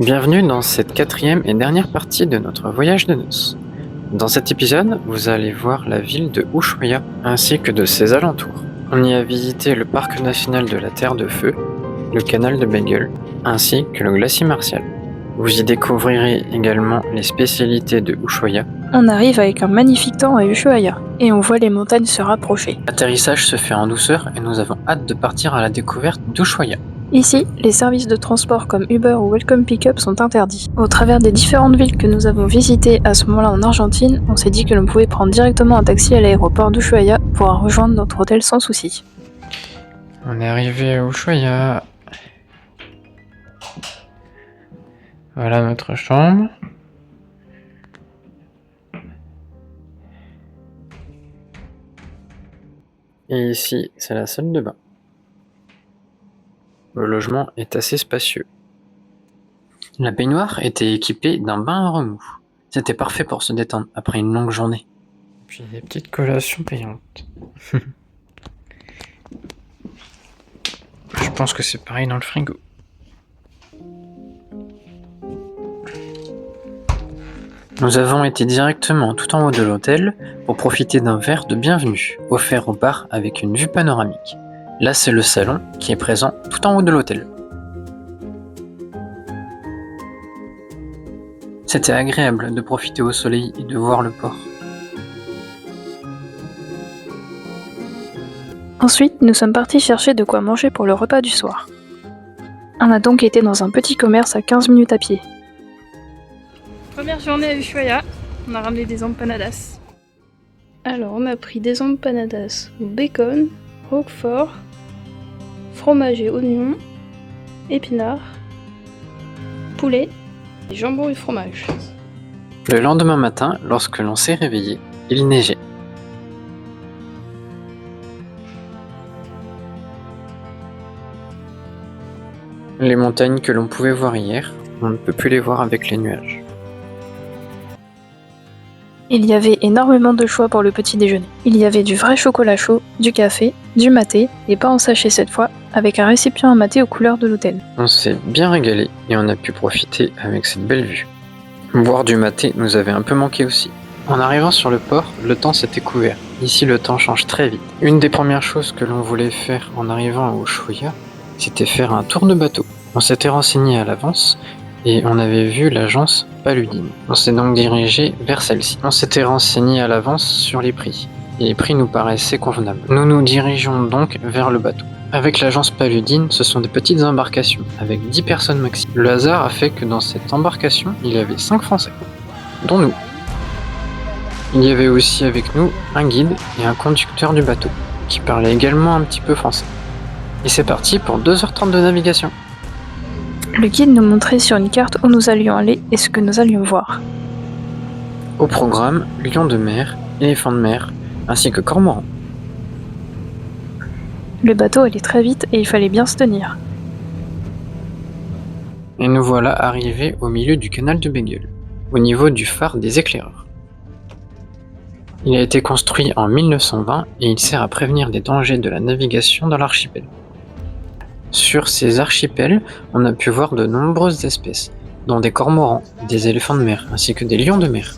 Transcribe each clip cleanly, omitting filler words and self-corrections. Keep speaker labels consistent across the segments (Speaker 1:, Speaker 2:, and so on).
Speaker 1: Bienvenue dans cette quatrième et dernière partie de notre voyage de noces. Dans cet épisode, vous allez voir la ville de Ushuaia ainsi que de ses alentours. On y a visité le parc national de la Terre de Feu, le canal de Beagle, ainsi que le glacier Martial. Vous y découvrirez également les spécialités de Ushuaia.
Speaker 2: On arrive avec un magnifique temps à Ushuaia, et on voit les montagnes se rapprocher.
Speaker 1: L'atterrissage se fait en douceur et nous avons hâte de partir à la découverte d'Ushuaia.
Speaker 2: Ici, les services de transport comme Uber ou Welcome Pickup sont interdits. Au travers des différentes villes que nous avons visitées à ce moment-là en Argentine, on s'est dit que l'on pouvait prendre directement un taxi à l'aéroport d'Ushuaia pour rejoindre notre hôtel sans souci.
Speaker 1: On est arrivé à Ushuaia. Voilà notre chambre. Et ici, c'est la salle de bain. Le logement est assez spacieux. La baignoire était équipée d'un bain à remous. C'était parfait pour se détendre après une longue journée. Puis des petites collations payantes. Je pense que c'est pareil dans le frigo. Nous avons été directement tout en haut de l'hôtel pour profiter d'un verre de bienvenue offert au bar avec une vue panoramique. Là, c'est le salon qui est présent tout en haut de l'hôtel. C'était agréable de profiter au soleil et de voir le port.
Speaker 2: Ensuite, nous sommes partis chercher de quoi manger pour le repas du soir. On a donc été dans un petit commerce à 15 minutes à pied. Première journée à Ushuaia, on a ramené des empanadas. Alors, on a pris des empanadas au bacon, roquefort, fromage et oignon, épinards, poulet, et jambon et fromage.
Speaker 1: Le lendemain matin, lorsque l'on s'est réveillé, il neigeait. Les montagnes que l'on pouvait voir hier, on ne peut plus les voir avec les nuages.
Speaker 2: Il y avait énormément de choix pour le petit déjeuner. Il y avait du vrai chocolat chaud, du café, du maté, et pas en sachet cette fois, avec un récipient à maté aux couleurs de l'hôtel.
Speaker 1: On s'est bien régalé et on a pu profiter avec cette belle vue. Boire du maté nous avait un peu manqué aussi. En arrivant sur le port, le temps s'était couvert. Ici, le temps change très vite. Une des premières choses que l'on voulait faire en arrivant à Ushuaia, c'était faire un tour de bateau. On s'était renseigné à l'avance et on avait vu l'agence Paludine. On s'est donc dirigé vers celle-ci. On s'était renseigné à l'avance sur les prix, et les prix nous paraissaient convenables. Nous nous dirigeons donc vers le bateau. Avec l'agence Paludine, ce sont des petites embarcations, avec 10 personnes maxi. Le hasard a fait que dans cette embarcation, il y avait 5 Français, dont nous. Il y avait aussi avec nous un guide et un conducteur du bateau, qui parlait également un petit peu français. Et c'est parti pour 2h30 de navigation.
Speaker 2: Le guide nous montrait sur une carte où nous allions aller et ce que nous allions voir.
Speaker 1: Au programme, lion de mer, éléphant de mer, ainsi que cormoran.
Speaker 2: Le bateau allait très vite et il fallait bien se tenir.
Speaker 1: Et nous voilà arrivés au milieu du canal de Beagle, au niveau du phare des éclaireurs. Il a été construit en 1920 et il sert à prévenir des dangers de la navigation dans l'archipel. Sur ces archipels, on a pu voir de nombreuses espèces, dont des cormorans, des éléphants de mer, ainsi que des lions de mer.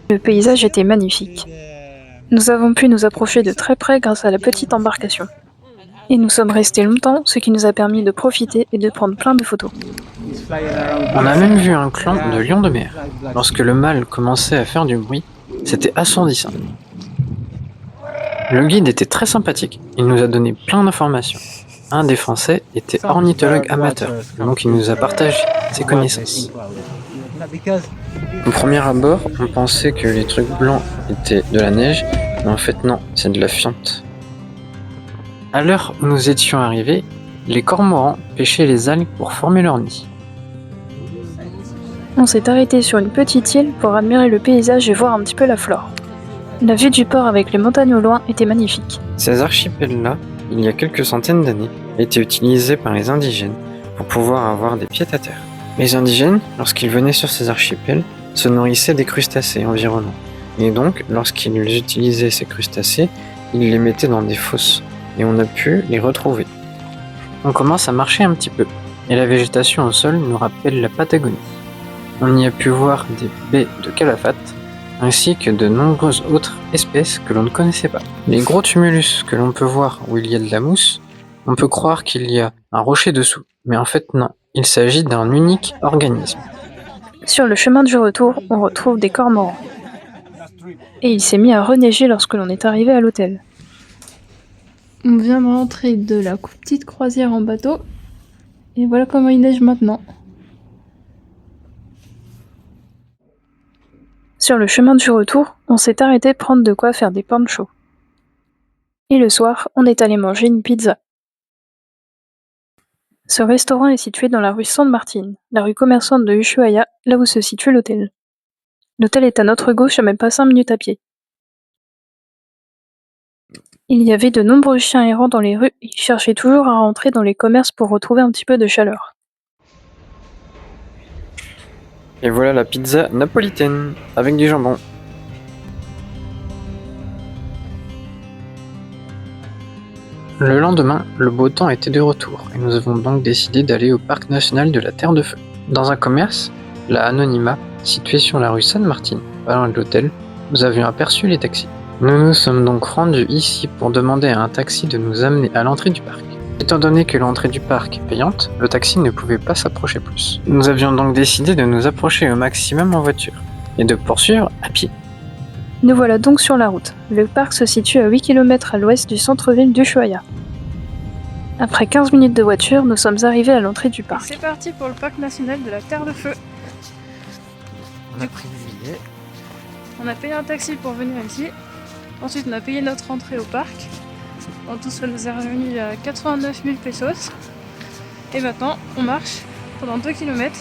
Speaker 2: Le paysage était magnifique. Nous avons pu nous approcher de très près grâce à la petite embarcation. Et nous sommes restés longtemps, ce qui nous a permis de profiter et de prendre plein de photos.
Speaker 1: On a même vu un clan de lions de mer. Lorsque le mâle commençait à faire du bruit, c'était assourdissant. Le guide était très sympathique, il nous a donné plein d'informations. Un des Français était ornithologue amateur, donc il nous a partagé ses connaissances. Au premier abord, on pensait que les trucs blancs étaient de la neige, mais en fait non, c'est de la fiente. À l'heure où nous étions arrivés, les cormorans pêchaient les algues pour former leur nid.
Speaker 2: On s'est arrêté sur une petite île pour admirer le paysage et voir un petit peu la flore. La vue du port avec les montagnes au loin était magnifique.
Speaker 1: Ces archipels-là il y a quelques centaines d'années, a été utilisé par les indigènes pour pouvoir avoir des pieds-à-terre. Les indigènes, lorsqu'ils venaient sur ces archipels, se nourrissaient des crustacés environnants. Et donc, lorsqu'ils utilisaient ces crustacés, ils les mettaient dans des fosses, et on a pu les retrouver. On commence à marcher un petit peu, et la végétation au sol nous rappelle la Patagonie. On y a pu voir des baies de Calafate, ainsi que de nombreuses autres espèces que l'on ne connaissait pas. Les gros tumulus que l'on peut voir où il y a de la mousse, on peut croire qu'il y a un rocher dessous, mais en fait non, il s'agit d'un unique organisme.
Speaker 2: Sur le chemin du retour, on retrouve des cormorans. Et il s'est mis à reneiger lorsque l'on est arrivé à l'hôtel. On vient de rentrer de la petite croisière en bateau, et voilà comment il neige maintenant. Sur le chemin du retour, on s'est arrêté prendre de quoi faire des panchos. Et le soir, on est allé manger une pizza. Ce restaurant est situé dans la rue San Martín, la rue commerçante de Ushuaia, là où se situe l'hôtel. L'hôtel est à notre gauche à même pas 5 minutes à pied. Il y avait de nombreux chiens errants dans les rues, ils cherchaient toujours à rentrer dans les commerces pour retrouver un petit peu de chaleur.
Speaker 1: Et voilà la pizza napolitaine, avec du jambon. Le lendemain, le beau temps était de retour, et nous avons donc décidé d'aller au parc national de la Terre de Feu. Dans un commerce, la Anonyma, situé sur la rue San Martín, pas loin de l'hôtel, nous avions aperçu les taxis. Nous nous sommes donc rendus ici pour demander à un taxi de nous amener à l'entrée du parc. Étant donné que l'entrée du parc est payante, le taxi ne pouvait pas s'approcher plus. Nous avions donc décidé de nous approcher au maximum en voiture, et de poursuivre à pied.
Speaker 2: Nous voilà donc sur la route. Le parc se situe à 8 km à l'ouest du centre-ville d'Ushuaia. Après 15 minutes de voiture, nous sommes arrivés à l'entrée du parc. C'est parti pour le parc national de la Terre de Feu.
Speaker 1: On a pris le billet.
Speaker 2: On a payé un taxi pour venir ici. Ensuite, on a payé notre entrée au parc. En tout, ça nous est revenu à 89 000 pesos. Et maintenant, on marche pendant 2 km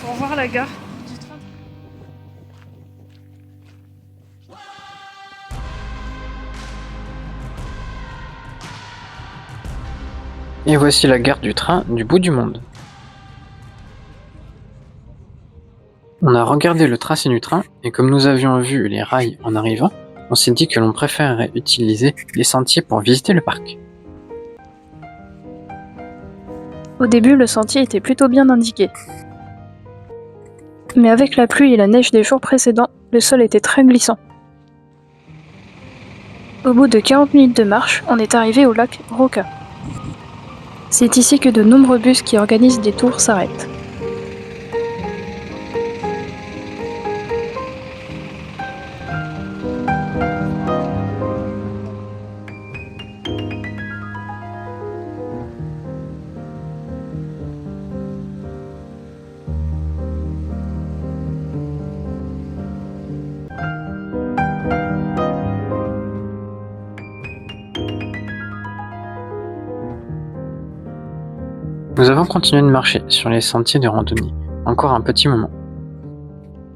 Speaker 2: pour voir la gare du train.
Speaker 1: Et voici la gare du train du bout du monde. On a regardé le tracé du train, et comme nous avions vu les rails en arrivant, on s'est dit que l'on préférerait utiliser les sentiers pour visiter le parc.
Speaker 2: Au début, le sentier était plutôt bien indiqué. Mais avec la pluie et la neige des jours précédents, le sol était très glissant. Au bout de 40 minutes de marche, on est arrivé au lac Roca. C'est ici que de nombreux bus qui organisent des tours s'arrêtent.
Speaker 1: Nous avons continué de marcher sur les sentiers de randonnée, encore un petit moment.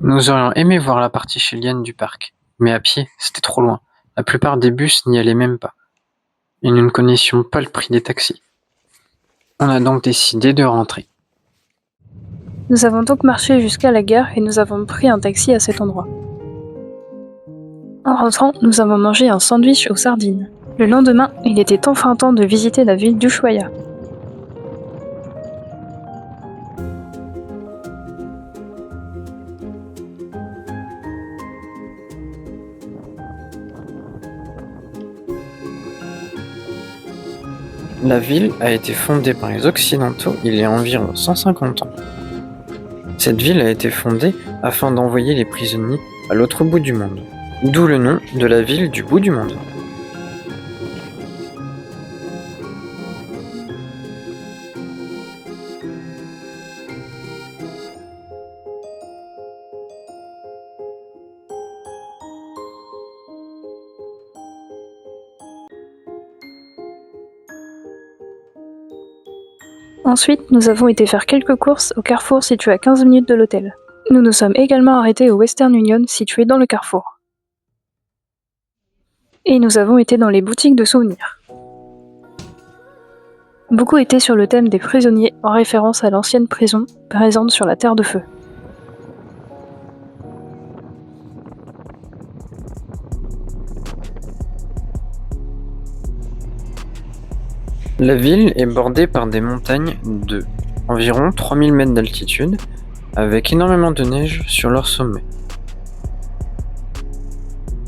Speaker 1: Nous aurions aimé voir la partie chilienne du parc, mais à pied, c'était trop loin. La plupart des bus n'y allaient même pas. Et nous ne connaissions pas le prix des taxis. On a donc décidé de rentrer.
Speaker 2: Nous avons donc marché jusqu'à la gare et nous avons pris un taxi à cet endroit. En rentrant, nous avons mangé un sandwich aux sardines. Le lendemain, il était enfin temps de visiter la ville d'Ushuaia.
Speaker 1: La ville a été fondée par les Occidentaux il y a environ 150 ans. Cette ville a été fondée afin d'envoyer les prisonniers à l'autre bout du monde, d'où le nom de la ville du bout du monde.
Speaker 2: Ensuite, nous avons été faire quelques courses au carrefour situé à 15 minutes de l'hôtel. Nous nous sommes également arrêtés au Western Union situé dans le carrefour. Et nous avons été dans les boutiques de souvenirs. Beaucoup étaient sur le thème des prisonniers, en référence à l'ancienne prison présente sur la Terre de Feu.
Speaker 1: La ville est bordée par des montagnes de environ 3000 mètres d'altitude, avec énormément de neige sur leur sommet.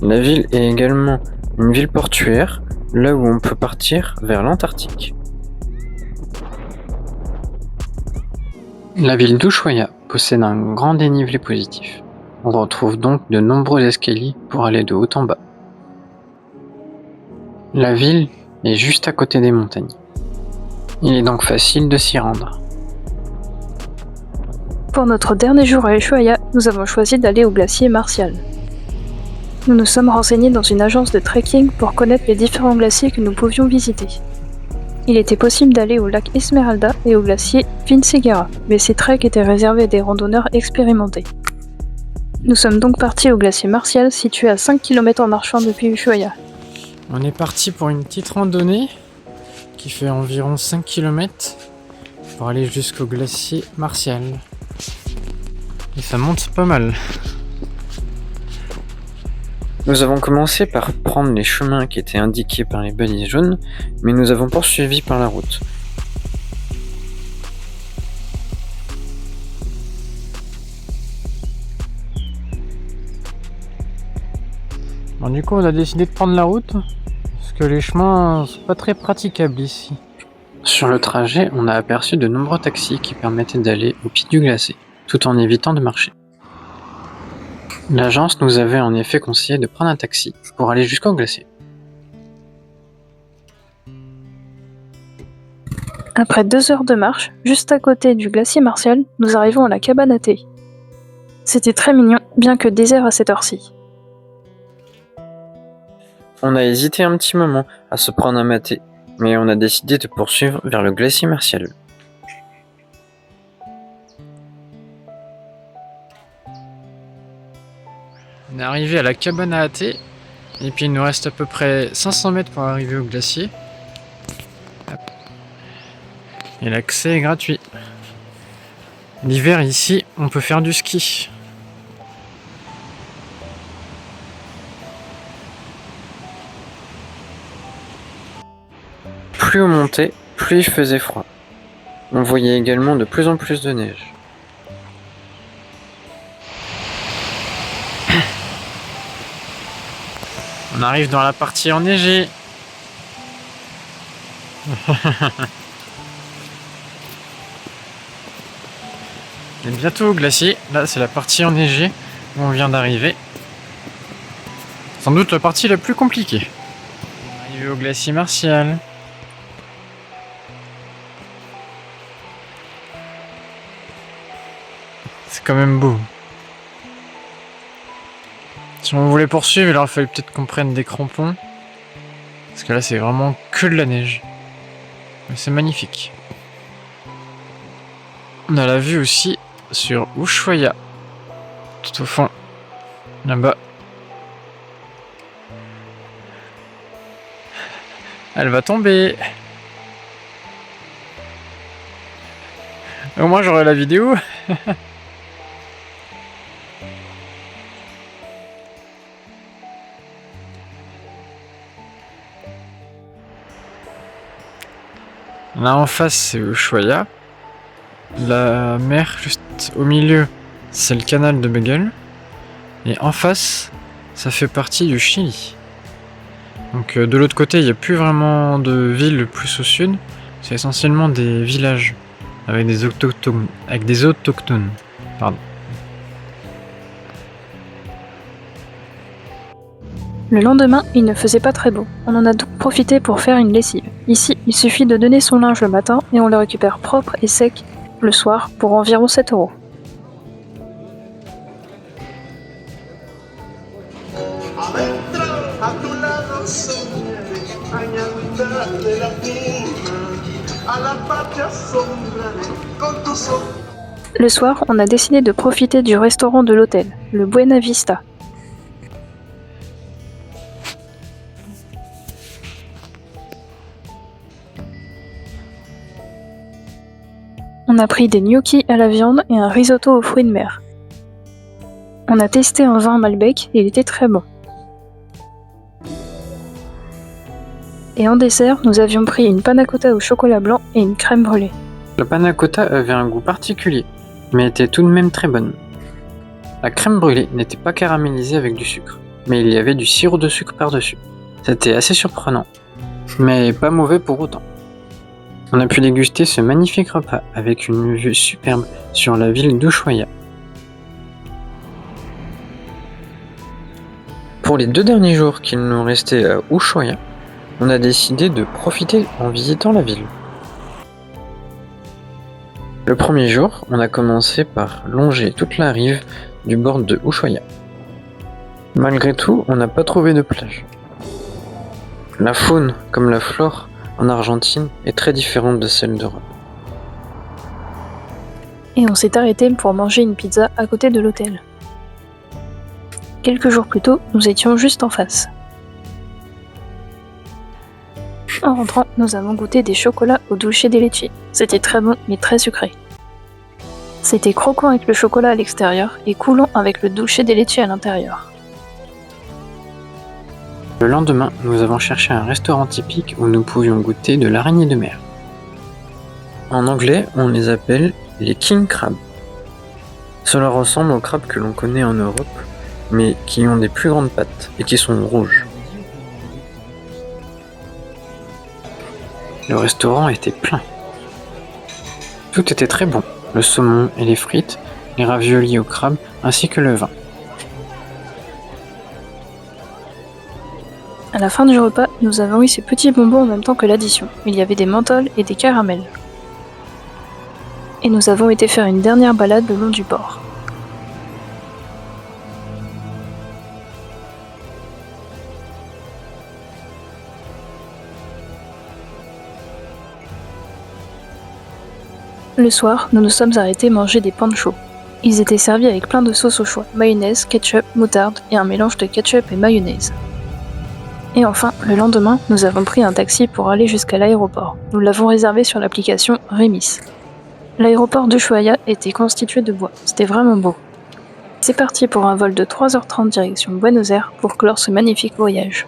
Speaker 1: La ville est également une ville portuaire, là où on peut partir vers l'Antarctique. La ville d'Ushuaia possède un grand dénivelé positif. On retrouve donc de nombreux escaliers pour aller de haut en bas. La ville est juste à côté des montagnes. Il est donc facile de s'y rendre.
Speaker 2: Pour notre dernier jour à Ushuaia, nous avons choisi d'aller au glacier Martial. Nous nous sommes renseignés dans une agence de trekking pour connaître les différents glaciers que nous pouvions visiter. Il était possible d'aller au lac Esmeralda et au glacier Vinciguerra, mais ces treks étaient réservés à des randonneurs expérimentés. Nous sommes donc partis au glacier Martial, situé à 5 km en marchant depuis Ushuaia.
Speaker 1: On est parti pour une petite randonnée qui fait environ 5 km pour aller jusqu'au glacier Martial. Et ça monte pas mal. Nous avons commencé par prendre les chemins qui étaient indiqués par les balises jaunes, mais nous avons poursuivi par la route. Bon, du coup, on a décidé de prendre la route, parce que les chemins sont pas très praticables ici. Sur le trajet, on a aperçu de nombreux taxis qui permettaient d'aller au pied du glacier, tout en évitant de marcher. L'agence nous avait en effet conseillé de prendre un taxi pour aller jusqu'au glacier.
Speaker 2: Après 2 heures de marche, juste à côté du glacier Martial, nous arrivons à la cabane à thé. C'était très mignon, bien que désert à cette heure-ci.
Speaker 1: On a hésité un petit moment à se prendre un maté, mais on a décidé de poursuivre vers le glacier Martial. On est arrivé à la cabane à thé, et puis il nous reste à peu près 500 mètres pour arriver au glacier. Et l'accès est gratuit. L'hiver ici, on peut faire du ski. Plus on montait, plus il faisait froid. On voyait également de plus en plus de neige. On arrive dans la partie enneigée. On est bientôt au glacier. Là, c'est la partie enneigée où on vient d'arriver. Sans doute la partie la plus compliquée. On est arrivé au glacier Martial. C'est quand même beau. Si on voulait poursuivre, il aurait fallu peut-être qu'on prenne des crampons. Parce que là, c'est vraiment que de la neige. Mais c'est magnifique. On a la vue aussi sur Ushuaia. Tout au fond. Là-bas. Elle va tomber. Au moins, j'aurai la vidéo. Là en face c'est Ushuaia. La mer juste au milieu c'est le canal de Beagle. Et en face ça fait partie du Chili. Donc de l'autre côté il n'y a plus vraiment de villes plus au sud. C'est essentiellement des villages avec des autochtones. Pardon.
Speaker 2: Le lendemain, il ne faisait pas très beau. On en a donc profité pour faire une lessive. Ici, il suffit de donner son linge le matin et on le récupère propre et sec le soir pour environ 7 €. Le soir, on a décidé de profiter du restaurant de l'hôtel, le Buena Vista. On a pris des gnocchis à la viande et un risotto aux fruits de mer. On a testé un vin Malbec et il était très bon. Et en dessert, nous avions pris une panna cotta au chocolat blanc et une crème brûlée.
Speaker 1: La panna cotta avait un goût particulier, mais était tout de même très bonne. La crème brûlée n'était pas caramélisée avec du sucre, mais il y avait du sirop de sucre par-dessus. C'était assez surprenant, mais pas mauvais pour autant. On a pu déguster ce magnifique repas avec une vue superbe sur la ville d'Ushuaïa. Pour les 2 derniers jours qu'il nous restait à Ushuaïa, on a décidé de profiter en visitant la ville. Le premier jour, on a commencé par longer toute la rive du bord de Ushuaïa. Malgré tout, on n'a pas trouvé de plage. La faune, comme la flore, en Argentine est très différente de celle d'Europe.
Speaker 2: Et on s'est arrêté pour manger une pizza à côté de l'hôtel. Quelques jours plus tôt, nous étions juste en face. En rentrant, nous avons goûté des chocolats au dulce de leche. C'était très bon, mais très sucré. C'était croquant avec le chocolat à l'extérieur et coulant avec le dulce de leche à l'intérieur.
Speaker 1: Le lendemain, nous avons cherché un restaurant typique où nous pouvions goûter de l'araignée de mer. En anglais, on les appelle les king crabs. Cela ressemble aux crabes que l'on connaît en Europe, mais qui ont des plus grandes pattes et qui sont rouges. Le restaurant était plein. Tout était très bon, le saumon et les frites, les raviolis au crabe ainsi que le vin.
Speaker 2: À la fin du repas, nous avons eu ces petits bonbons en même temps que l'addition. Il y avait des menthols et des caramels. Et nous avons été faire une dernière balade le long du port. Le soir, nous nous sommes arrêtés manger des panchos. Ils étaient servis avec plein de sauces au choix, mayonnaise, ketchup, moutarde et un mélange de ketchup et mayonnaise. Et enfin, le lendemain, nous avons pris un taxi pour aller jusqu'à l'aéroport. Nous l'avons réservé sur l'application Remis. L'aéroport d'Ushuaïa était constitué de bois, c'était vraiment beau. C'est parti pour un vol de 3h30 direction Buenos Aires pour clore ce magnifique voyage.